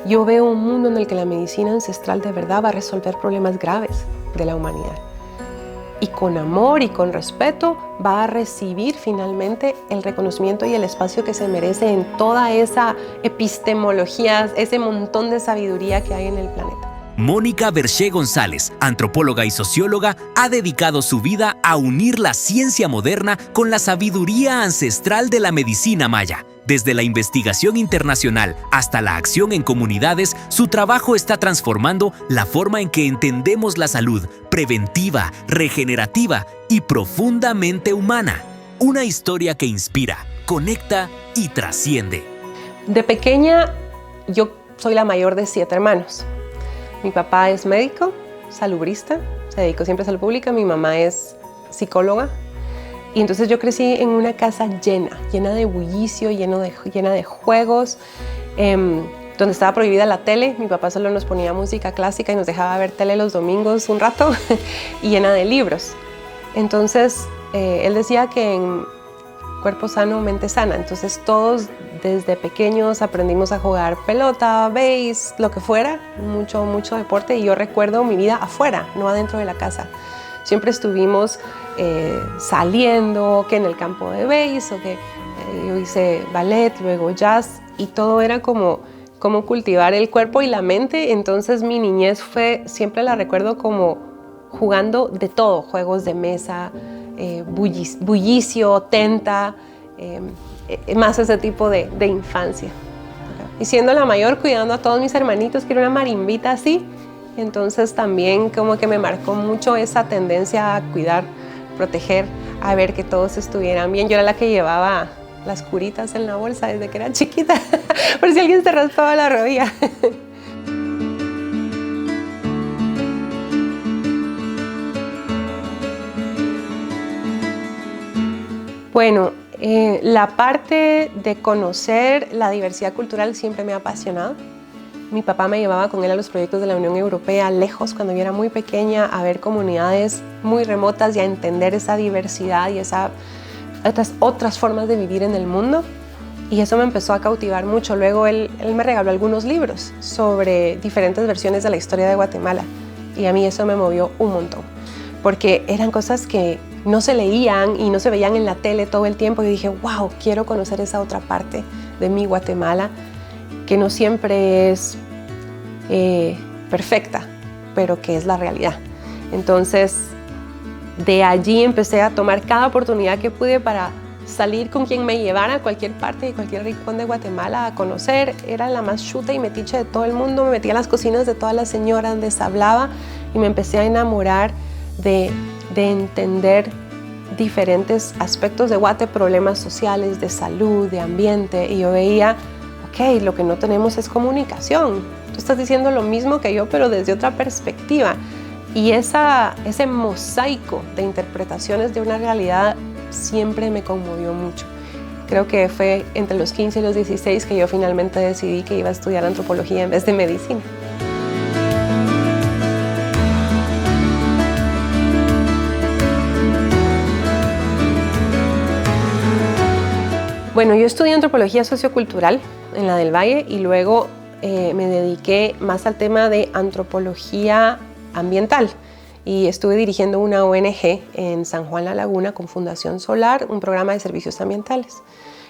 yo veo un mundo en el que la medicina ancestral de verdad va a resolver problemas graves de la humanidad. Y con amor y con respeto va a recibir finalmente el reconocimiento y el espacio que se merece en toda esa epistemología, ese montón de sabiduría que hay en el planeta. Mónica Berché González, antropóloga y socióloga, ha dedicado su vida a unir la ciencia moderna con la sabiduría ancestral de la medicina maya. Desde la investigación internacional hasta la acción en comunidades, su trabajo está transformando la forma en que entendemos la salud preventiva, regenerativa y profundamente humana. Una historia que inspira, conecta y trasciende. De pequeña, yo soy la mayor de 7 hermanos. Mi papá es médico, salubrista, se dedicó siempre a salud pública. Mi mamá es psicóloga. Y entonces yo crecí en una casa llena de bullicio, llena de juegos, donde estaba prohibida la tele. Mi papá solo nos ponía música clásica y nos dejaba ver tele los domingos un rato, y llena de libros. Entonces, él decía que en cuerpo sano, mente sana. Entonces todos desde pequeños aprendimos a jugar pelota, béis, lo que fuera, mucho deporte. Y yo recuerdo mi vida afuera, no adentro de la casa. Siempre estuvimos saliendo, que en el campo de béis, o que yo hice ballet, luego jazz, y todo era como cultivar el cuerpo y la mente. Entonces mi niñez siempre la recuerdo como jugando de todo, juegos de mesa, bullicio, tenta, más ese tipo de infancia. Y siendo la mayor, cuidando a todos mis hermanitos, que era una marimbita así, entonces también como que me marcó mucho esa tendencia a cuidar, proteger, a ver que todos estuvieran bien. Yo era la que llevaba las curitas en la bolsa desde que era chiquita, por si alguien se raspaba la rodilla. Bueno, la parte de conocer la diversidad cultural siempre me ha apasionado. Mi papá me llevaba con él a los proyectos de la Unión Europea lejos cuando yo era muy pequeña, a ver comunidades muy remotas y a entender esa diversidad y otras formas de vivir en el mundo. Y eso me empezó a cautivar mucho. Luego él me regaló algunos libros sobre diferentes versiones de la historia de Guatemala. Y a mí eso me movió un montón, porque eran cosas que no se leían y no se veían en la tele todo el tiempo. Y dije, wow, quiero conocer esa otra parte de mi Guatemala, que no siempre es perfecta, pero que es la realidad. Entonces, de allí empecé a tomar cada oportunidad que pude para salir con quien me llevara a cualquier parte, de cualquier rincón de Guatemala a conocer. Era la más chuta y metiche de todo el mundo. Me metía a las cocinas de todas las señoras, les hablaba y me empecé a enamorar de entender diferentes aspectos de Guate, problemas sociales, de salud, de ambiente. Y yo veía, ok, lo que no tenemos es comunicación. Tú estás diciendo lo mismo que yo, pero desde otra perspectiva. Y ese mosaico de interpretaciones de una realidad siempre me conmovió mucho. Creo que fue entre los 15 y los 16 que yo finalmente decidí que iba a estudiar antropología en vez de medicina. Bueno, yo estudié antropología sociocultural en la del Valle y luego me dediqué más al tema de antropología ambiental y estuve dirigiendo una ONG en San Juan La Laguna con Fundación Solar, un programa de servicios ambientales.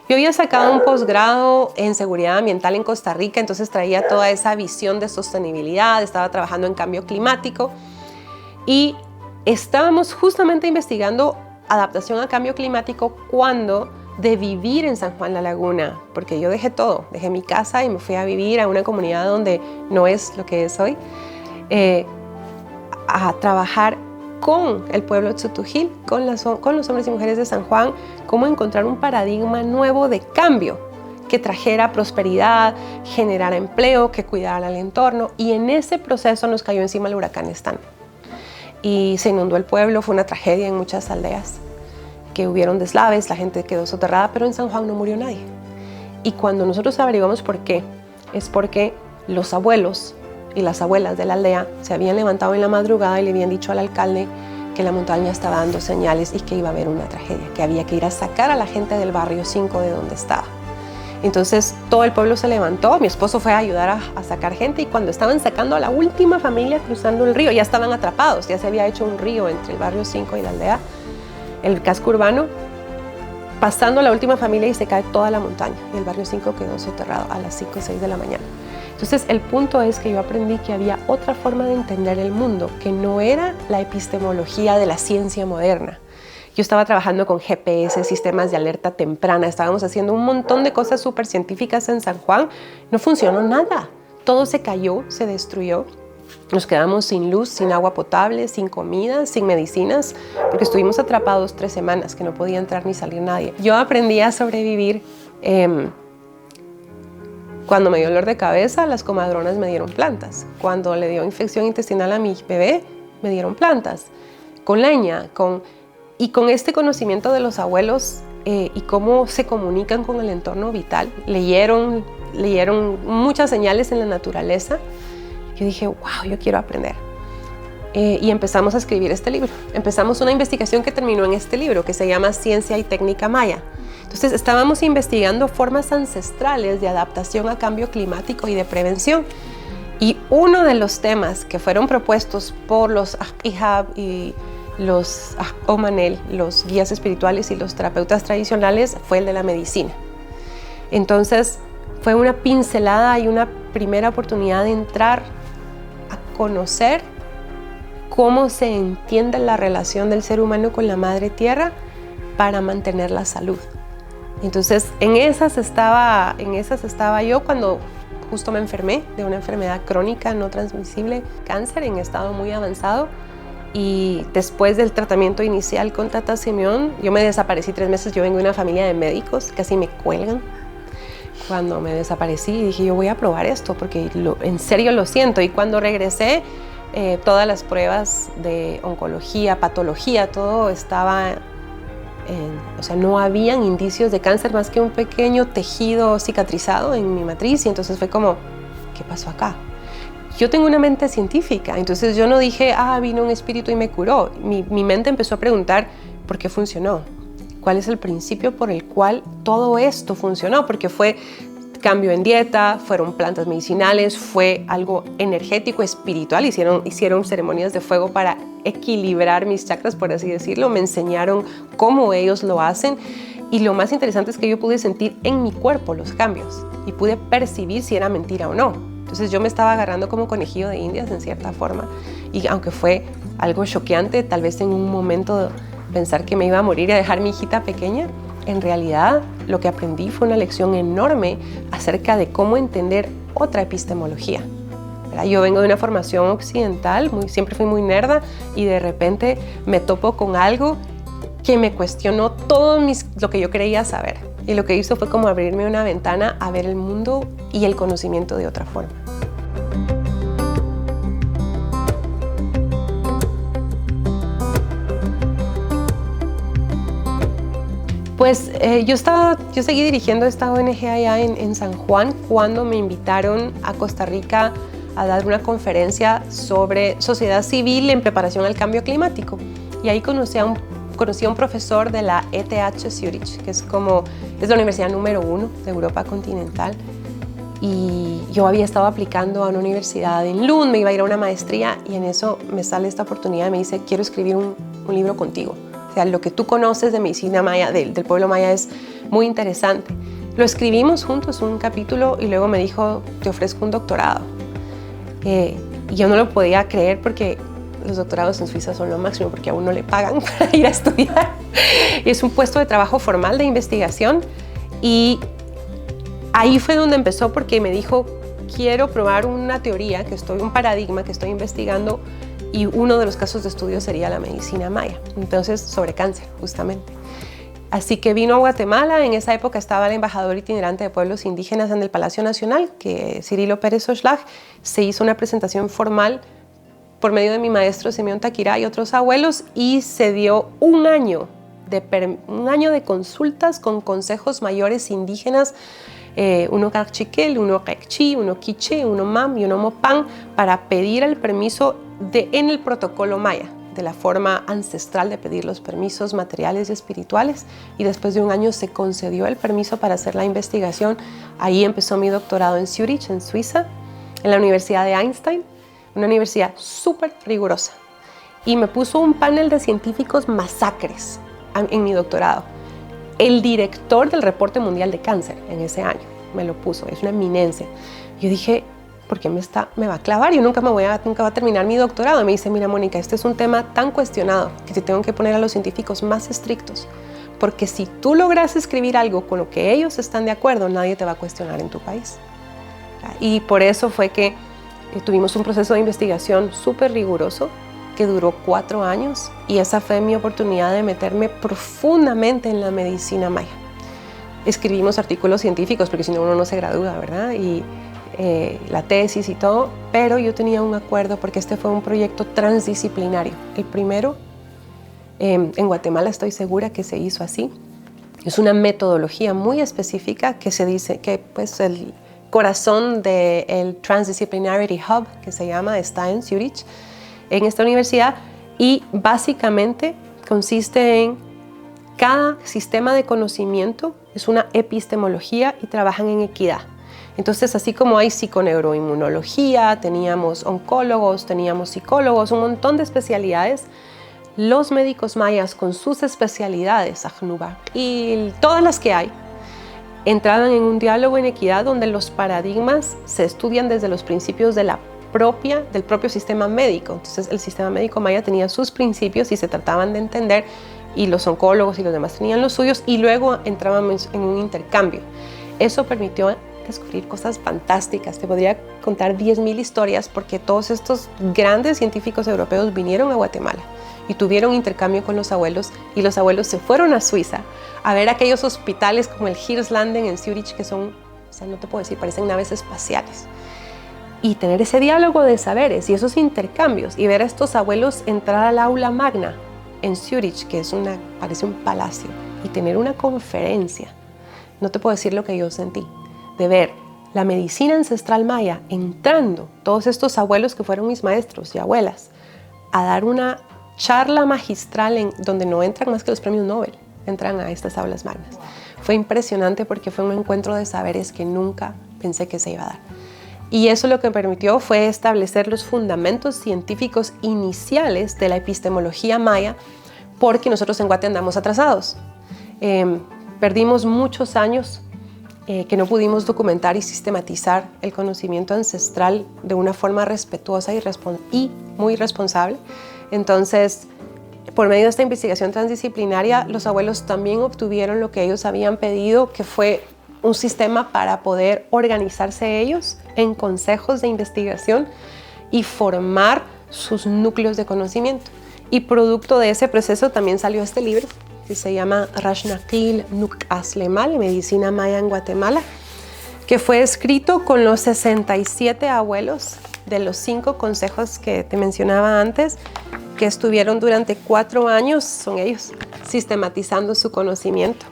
Yo había sacado un posgrado en seguridad ambiental en Costa Rica, entonces traía toda esa visión de sostenibilidad, estaba trabajando en cambio climático y estábamos justamente investigando adaptación a cambio climático cuando de vivir en San Juan La Laguna, porque yo dejé todo, dejé mi casa y me fui a vivir a una comunidad donde no es lo que es hoy, a trabajar con el pueblo Tzutujil, con los hombres y mujeres de San Juan, cómo encontrar un paradigma nuevo de cambio que trajera prosperidad, generara empleo, que cuidara el entorno. Y en ese proceso nos cayó encima el huracán Stan y se inundó el pueblo, fue una tragedia en muchas aldeas, que hubieron deslaves, la gente quedó soterrada, pero en San Juan no murió nadie. Y cuando nosotros averiguamos por qué, es porque los abuelos y las abuelas de la aldea se habían levantado en la madrugada y le habían dicho al alcalde que la montaña estaba dando señales y que iba a haber una tragedia, que había que ir a sacar a la gente del barrio 5 de donde estaba. Entonces todo el pueblo se levantó, mi esposo fue a ayudar a sacar gente y cuando estaban sacando a la última familia cruzando el río, ya estaban atrapados, ya se había hecho un río entre el barrio 5 y la aldea, el casco urbano, pasando a la última familia y se cae toda la montaña y el barrio 5 quedó soterrado a las 5 o 6 de la mañana. Entonces el punto es que yo aprendí que había otra forma de entender el mundo, que no era la epistemología de la ciencia moderna. Yo estaba trabajando con GPS, sistemas de alerta temprana, estábamos haciendo un montón de cosas súper científicas en San Juan. No funcionó nada. Todo se cayó, se destruyó. Nos quedamos sin luz, sin agua potable, sin comida, sin medicinas, porque estuvimos atrapados 3 semanas, que no podía entrar ni salir nadie. Yo aprendí a sobrevivir. Cuando me dio dolor de cabeza, las comadronas me dieron plantas. Cuando le dio infección intestinal a mi bebé, me dieron plantas. Con leña, y con este conocimiento de los abuelos y cómo se comunican con el entorno vital, leyeron muchas señales en la naturaleza. Yo dije, wow, yo quiero aprender. Y empezamos a escribir este libro. Empezamos una investigación que terminó en este libro, que se llama Ciencia y Técnica Maya. Entonces estábamos investigando formas ancestrales de adaptación a cambio climático y de prevención. Y uno de los temas que fueron propuestos por los Ahpihab y los Omanel, los guías espirituales y los terapeutas tradicionales, fue el de la medicina. Entonces fue una pincelada y una primera oportunidad de entrar a conocer cómo se entiende la relación del ser humano con la madre tierra para mantener la salud. Entonces en esas estaba yo cuando justo me enfermé de una enfermedad crónica no transmisible, cáncer en estado muy avanzado. Y después del tratamiento inicial con Tata Simeón, yo me desaparecí 3 meses. Yo vengo de una familia de médicos, casi me cuelgan cuando me desaparecí. Dije, yo voy a probar esto porque en serio lo siento. Y cuando regresé, todas las pruebas de oncología, patología, todo estaba o sea, no habían indicios de cáncer más que un pequeño tejido cicatrizado en mi matriz. Y entonces fue como, ¿qué pasó acá? Yo tengo una mente científica, entonces yo no dije, vino un espíritu y me curó. Mi mente empezó a preguntar, ¿por qué funcionó? ¿Cuál es el principio por el cual todo esto funcionó? Porque fue cambio en dieta, fueron plantas medicinales, fue algo energético, espiritual. Hicieron ceremonias de fuego para equilibrar mis chakras, por así decirlo. Me enseñaron cómo ellos lo hacen. Y lo más interesante es que yo pude sentir en mi cuerpo los cambios y pude percibir si era mentira o no. Entonces yo me estaba agarrando como conejillo de indias en cierta forma y aunque fue algo choqueante, tal vez en un momento pensar que me iba a morir y a dejar mi hijita pequeña, en realidad lo que aprendí fue una lección enorme acerca de cómo entender otra epistemología. ¿Verdad? Yo vengo de una formación occidental, siempre fui muy nerda y de repente me topo con algo que me cuestionó todo lo que yo creía saber. Y lo que hizo fue como abrirme una ventana a ver el mundo y el conocimiento de otra forma. Pues yo seguí dirigiendo esta ONG allá en San Juan cuando me invitaron a Costa Rica a dar una conferencia sobre sociedad civil en preparación al cambio climático. Y ahí conocí a un profesor de la ETH Zurich, que es la universidad número 1 de Europa continental. Y yo había estado aplicando a una universidad en Lund, me iba a ir a una maestría y en eso me sale esta oportunidad y me dice, quiero escribir un libro contigo. O sea, lo que tú conoces de medicina maya, del pueblo maya, es muy interesante. Lo escribimos juntos, un capítulo, y luego me dijo, te ofrezco un doctorado. Y yo no lo podía creer porque los doctorados en Suiza son lo máximo, porque a uno le pagan para ir a estudiar. Es un puesto de trabajo formal de investigación. Y ahí fue donde empezó, porque me dijo, quiero probar una teoría, un paradigma que estoy investigando, y uno de los casos de estudio sería la medicina maya, entonces sobre cáncer justamente. Así que vino a Guatemala. En esa época estaba el embajador itinerante de pueblos indígenas en el Palacio Nacional, que Cirilo Pérez Oxlack. Se hizo una presentación formal por medio de mi maestro Simeón Taquirá y otros abuelos, y se dio un año de consultas con consejos mayores indígenas, uno Cachiquel, uno Quechí, uno Quiché, uno Mam y uno Mopán, para pedir el permiso en el protocolo maya de la forma ancestral de pedir los permisos materiales y espirituales, y después de un año se concedió el permiso para hacer la investigación. Ahí empezó mi doctorado en Zurich, en Suiza, en la Universidad de Einstein, una universidad súper rigurosa, y me puso un panel de científicos masacres en mi doctorado. El director del Reporte Mundial de Cáncer en ese año me lo puso, es una eminencia. Yo dije, ¿por qué me va a clavar? Yo nunca va a terminar mi doctorado. Y me dice, mira, Mónica, este es un tema tan cuestionado que te tengo que poner a los científicos más estrictos, porque si tú logras escribir algo con lo que ellos están de acuerdo, nadie te va a cuestionar en tu país. Y por eso fue que tuvimos un proceso de investigación súper riguroso que duró 4 años, y esa fue mi oportunidad de meterme profundamente en la medicina maya. Escribimos artículos científicos, porque si no uno no se gradúa, ¿verdad? Y la tesis y todo, pero yo tenía un acuerdo porque este fue un proyecto transdisciplinario. El primero, en Guatemala estoy segura que se hizo así. Es una metodología muy específica que se dice que pues el corazón del Transdisciplinarity Hub, que se llama, está en Zurich, en esta universidad, y básicamente consiste en cada sistema de conocimiento es una epistemología y trabajan en equidad. Entonces, así como hay psiconeuroinmunología, teníamos oncólogos, teníamos psicólogos, un montón de especialidades, los médicos mayas con sus especialidades, Ajnuba, y todas las que hay, entraban en un diálogo en equidad donde los paradigmas se estudian desde los principios del propio sistema médico. Entonces, el sistema médico maya tenía sus principios y se trataban de entender, y los oncólogos y los demás tenían los suyos, y luego entrábamos en un intercambio. Eso permitió descubrir cosas fantásticas. Te podría contar 10.000 historias, porque todos estos grandes científicos europeos vinieron a Guatemala y tuvieron intercambio con los abuelos, y los abuelos se fueron a Suiza a ver aquellos hospitales como el Hirslanden en Zurich, que son, o sea, no te puedo decir, parecen naves espaciales, y tener ese diálogo de saberes y esos intercambios, y ver a estos abuelos entrar al aula magna en Zurich, que parece un palacio, y tener una conferencia. No te puedo decir lo que yo sentí, de ver la medicina ancestral maya entrando, todos estos abuelos que fueron mis maestros y abuelas, a dar una charla magistral donde no entran más que los premios Nobel, entran a estas aulas magnas. Fue impresionante porque fue un encuentro de saberes que nunca pensé que se iba a dar. Y eso lo que permitió fue establecer los fundamentos científicos iniciales de la epistemología maya, porque nosotros en Guate andamos atrasados. Perdimos muchos años que no pudimos documentar y sistematizar el conocimiento ancestral de una forma respetuosa y muy responsable. Entonces, por medio de esta investigación transdisciplinaria, los abuelos también obtuvieron lo que ellos habían pedido, que fue un sistema para poder organizarse ellos en consejos de investigación y formar sus núcleos de conocimiento. Y producto de ese proceso también salió este libro, que se llama Rashnakil Nuk Aslemal, Medicina Maya en Guatemala, que fue escrito con los 67 abuelos de los 5 consejos que te mencionaba antes, que estuvieron durante 4 años, son ellos, sistematizando su conocimiento.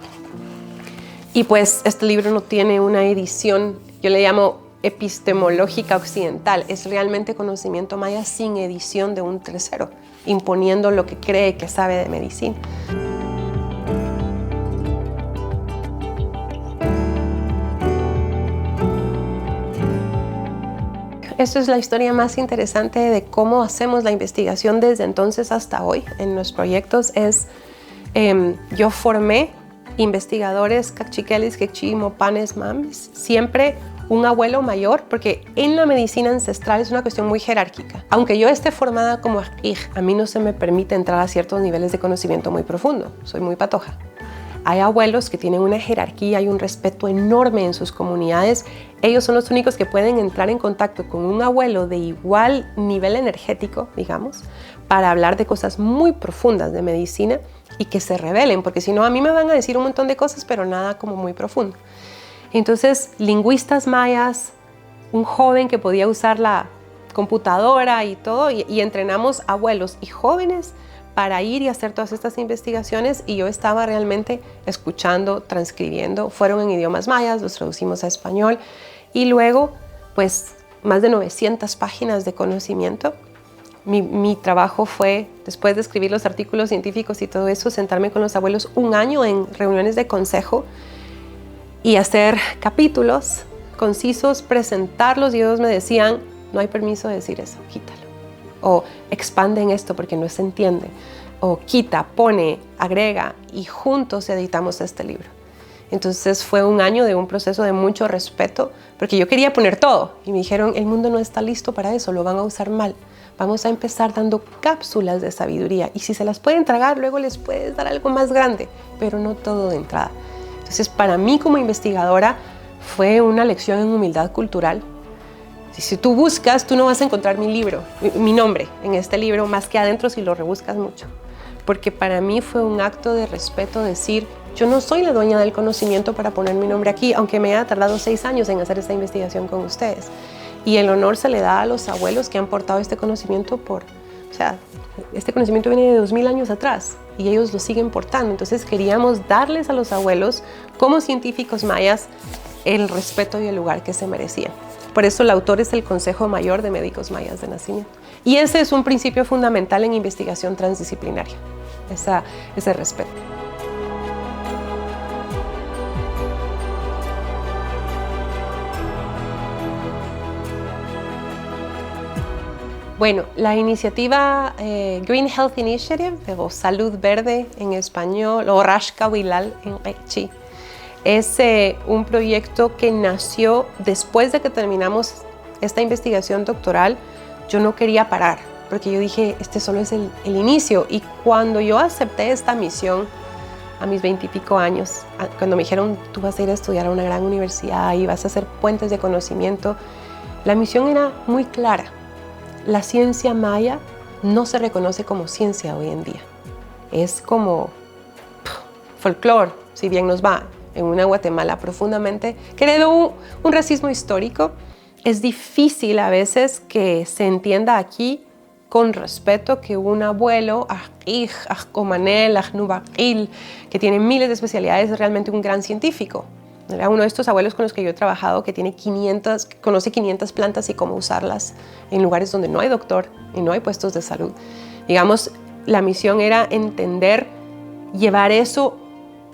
Y pues este libro no tiene una edición, yo le llamo epistemológica occidental, es realmente conocimiento maya sin edición de un tercero, imponiendo lo que cree que sabe de medicina. Esta es la historia más interesante de cómo hacemos la investigación desde entonces hasta hoy en los proyectos. Yo formé investigadores, cachiquelis, quechí, mopanes, mames, siempre un abuelo mayor, porque en la medicina ancestral es una cuestión muy jerárquica. Aunque yo esté formada como ajij, a mí no se me permite entrar a ciertos niveles de conocimiento muy profundo, soy muy patoja. Hay abuelos que tienen una jerarquía y un respeto enorme en sus comunidades. Ellos son los únicos que pueden entrar en contacto con un abuelo de igual nivel energético, digamos, para hablar de cosas muy profundas de medicina y que se revelen, porque si no a mí me van a decir un montón de cosas, pero nada como muy profundo. Entonces, lingüistas mayas, un joven que podía usar la computadora y todo, y entrenamos abuelos y jóvenes para ir y hacer todas estas investigaciones, y yo estaba realmente escuchando, transcribiendo. Fueron en idiomas mayas, los traducimos a español, y luego pues más de 900 páginas de conocimiento Mi trabajo fue, después de escribir los artículos científicos y todo eso, sentarme con los abuelos un año en reuniones de consejo y hacer capítulos concisos, presentarlos, y ellos me decían, no hay permiso de decir eso, quítalo. O expande en esto porque no se entiende. O quita, pone, agrega, y juntos editamos este libro. Entonces fue un año de un proceso de mucho respeto, porque yo quería poner todo. Y me dijeron, el mundo no está listo para eso, lo van a usar mal. Vamos a empezar dando cápsulas de sabiduría. Y si se las pueden tragar, luego les puedes dar algo más grande, pero no todo de entrada. Entonces, para mí como investigadora, fue una lección en humildad cultural. Si tú buscas, tú no vas a encontrar mi nombre en este libro, más que adentro si lo rebuscas mucho. Porque para mí fue un acto de respeto decir, yo no soy la dueña del conocimiento para poner mi nombre aquí, aunque me haya tardado 6 años en hacer esta investigación con ustedes. Y el honor se le da a los abuelos que han portado este conocimiento este conocimiento viene de 2000 años atrás y ellos lo siguen portando. Entonces queríamos darles a los abuelos, como científicos mayas, el respeto y el lugar que se merecían. Por eso el autor es el Consejo Mayor de Médicos Mayas de Nacimiento. Y ese es un principio fundamental en investigación transdisciplinaria, ese respeto. Bueno, la iniciativa Green Health Initiative, o Salud Verde en español, o Rashka Wilal en Q'eqchi', es un proyecto que nació después de que terminamos esta investigación doctoral. Yo no quería parar, porque yo dije, este solo es el inicio. Y cuando yo acepté esta misión, a mis 20 y pico años, cuando me dijeron, tú vas a ir a estudiar a una gran universidad y vas a hacer puentes de conocimiento, la misión era muy clara. La ciencia maya no se reconoce como ciencia hoy en día. Es como folclore, si bien nos va, en una Guatemala profundamente, que heredó un racismo histórico. Es difícil a veces que se entienda aquí con respeto que un abuelo, que tiene miles de especialidades, es realmente un gran científico. Era uno de estos abuelos con los que yo he trabajado que conoce 500 plantas y cómo usarlas en lugares donde no hay doctor y no hay puestos de salud. Digamos, la misión era entender, llevar eso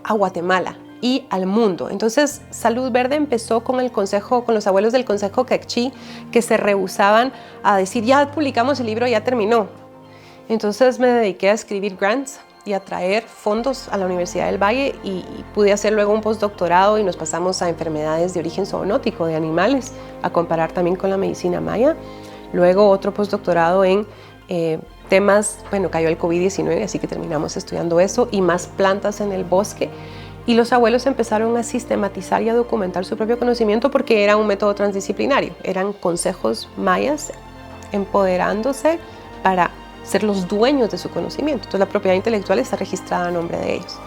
a Guatemala y al mundo. Entonces, Salud Verde empezó con los abuelos del Consejo Q'eqchi', que se rehusaban a decir, ya publicamos el libro, ya terminó. Entonces me dediqué a escribir grants y a traer fondos a la Universidad del Valle y pude hacer luego un postdoctorado y nos pasamos a enfermedades de origen zoonótico de animales, a comparar también con la medicina maya. Luego otro postdoctorado en temas, cayó el COVID-19, así que terminamos estudiando eso, y más plantas en el bosque. Y los abuelos empezaron a sistematizar y a documentar su propio conocimiento porque era un método transdisciplinario. Eran consejos mayas empoderándose para ser los dueños de su conocimiento. Entonces la propiedad intelectual está registrada a nombre de ellos.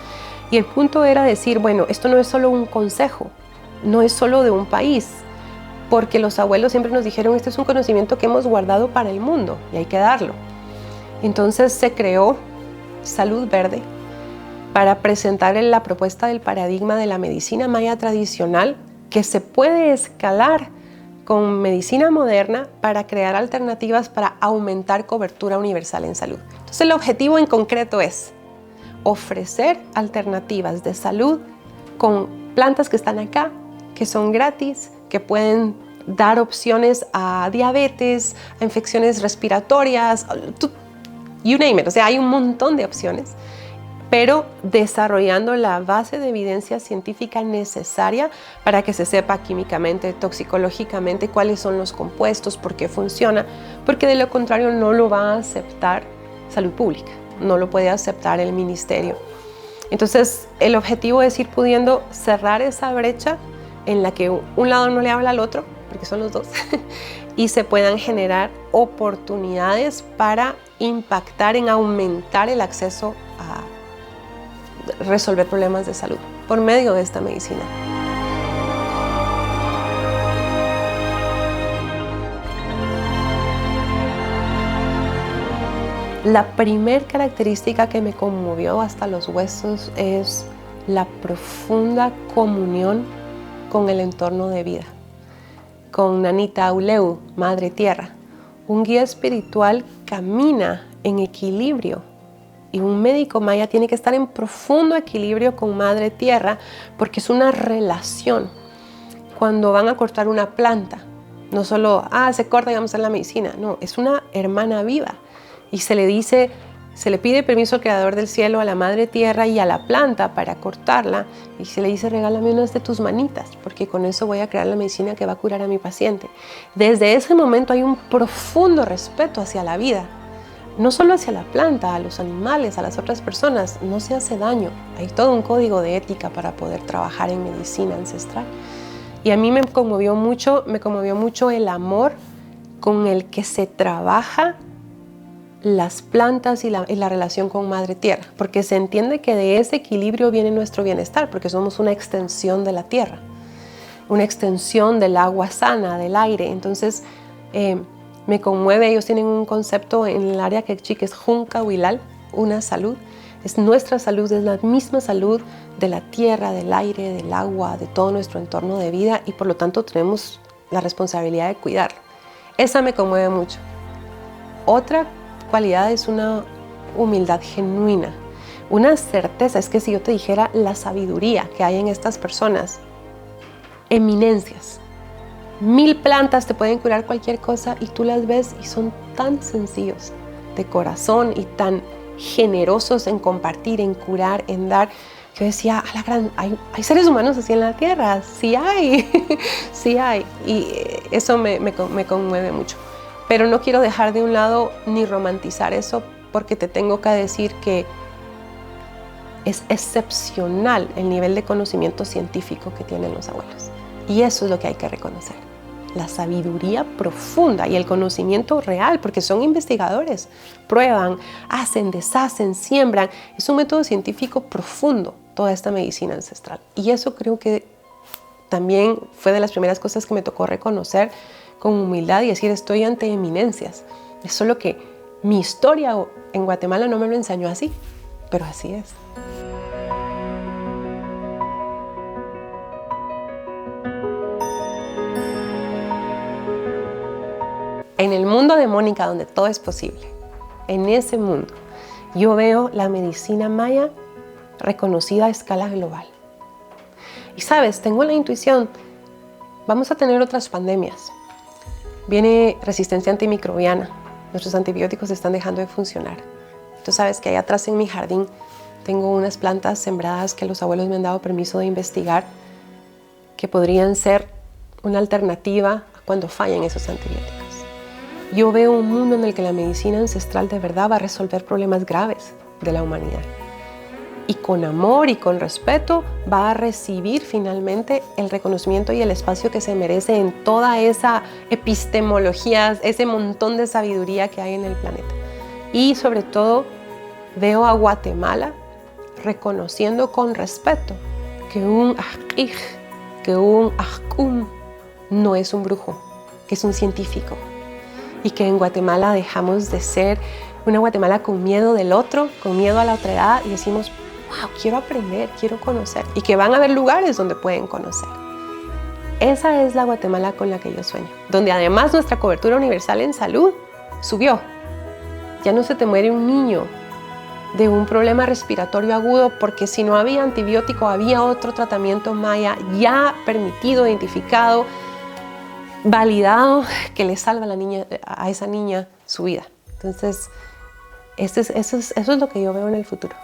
Y el punto era decir, bueno, esto no es solo un consejo, no es solo de un país, porque los abuelos siempre nos dijeron, este es un conocimiento que hemos guardado para el mundo y hay que darlo. Entonces se creó Salud Verde para presentar la propuesta del paradigma de la medicina maya tradicional que se puede escalar con medicina moderna para crear alternativas para aumentar cobertura universal en salud. Entonces el objetivo en concreto es ofrecer alternativas de salud con plantas que están acá, que son gratis, que pueden dar opciones a diabetes, a infecciones respiratorias, you name it. O sea, hay un montón de opciones, pero desarrollando la base de evidencia científica necesaria para que se sepa químicamente, toxicológicamente, cuáles son los compuestos, por qué funciona, porque de lo contrario no lo va a aceptar salud pública, no lo puede aceptar el ministerio. Entonces, el objetivo es ir pudiendo cerrar esa brecha en la que un lado no le habla al otro, porque son los dos, y se puedan generar oportunidades para impactar en aumentar el acceso a resolver problemas de salud por medio de esta medicina. La primer característica que me conmovió hasta los huesos es la profunda comunión con el entorno de vida, con Nanita Auleu, Madre Tierra, Un guía espiritual camina en equilibrio y un médico maya tiene que estar en profundo equilibrio con Madre Tierra porque es una relación. Cuando van a cortar una planta, no solo, se corta y vamos a hacer la medicina, no, es una hermana viva y se le pide permiso al Creador del Cielo, a la Madre Tierra y a la planta para cortarla y se le dice, regálame unas de tus manitas porque con eso voy a crear la medicina que va a curar a mi paciente. Desde ese momento hay un profundo respeto hacia la vida, no solo hacia la planta, a los animales, a las otras personas, no se hace daño. Hay todo un código de ética para poder trabajar en medicina ancestral. Y a mí me conmovió mucho el amor con el que se trabaja las plantas y la relación con Madre Tierra, porque se entiende que de ese equilibrio viene nuestro bienestar, porque somos una extensión de la tierra, una extensión del agua sana, del aire. Entonces me conmueve, ellos tienen un concepto en el área quechí que es Junca Huilal, una salud. Es nuestra salud, es la misma salud de la tierra, del aire, del agua, de todo nuestro entorno de vida y por lo tanto tenemos la responsabilidad de cuidarlo. Esa me conmueve mucho. Otra cualidad es una humildad genuina, una certeza. Es que si yo te dijera la sabiduría que hay en estas personas, eminencias, 1000 plantas te pueden curar cualquier cosa y tú las ves y son tan sencillos de corazón y tan generosos en compartir, en curar, en dar. Yo decía, hay seres humanos así en la tierra, sí hay, sí hay. Y eso me conmueve mucho. Pero no quiero dejar de un lado ni romantizar eso porque te tengo que decir que es excepcional el nivel de conocimiento científico que tienen los abuelos. Y eso es lo que hay que reconocer. La sabiduría profunda y el conocimiento real, porque son investigadores, prueban, hacen, deshacen, siembran. Es un método científico profundo, toda esta medicina ancestral. Y eso creo que también fue de las primeras cosas que me tocó reconocer con humildad y decir, estoy ante eminencias. Es solo que mi historia en Guatemala no me lo enseñó así, pero así es. En el mundo de Mónica, donde todo es posible, en ese mundo, yo veo la medicina maya reconocida a escala global. Y sabes, tengo la intuición, vamos a tener otras pandemias. Viene resistencia antimicrobiana, nuestros antibióticos están dejando de funcionar. Tú sabes que allá atrás en mi jardín tengo unas plantas sembradas que los abuelos me han dado permiso de investigar, que podrían ser una alternativa a cuando fallen esos antibióticos. Yo veo un mundo en el que la medicina ancestral de verdad va a resolver problemas graves de la humanidad. Y con amor y con respeto va a recibir finalmente el reconocimiento y el espacio que se merece en toda esa epistemología, ese montón de sabiduría que hay en el planeta. Y sobre todo veo a Guatemala reconociendo con respeto que un ajij, que un ajkum no es un brujo, que es un científico. Y que en Guatemala dejamos de ser una Guatemala con miedo del otro, con miedo a la otredad y decimos, wow, quiero aprender, quiero conocer. Y que van a haber lugares donde pueden conocer. Esa es la Guatemala con la que yo sueño. Donde además nuestra cobertura universal en salud subió. Ya no se te muere un niño de un problema respiratorio agudo porque si no había antibiótico, había otro tratamiento maya ya permitido, identificado, validado, que le salva a esa niña su vida. Entonces, eso es lo que yo veo en el futuro.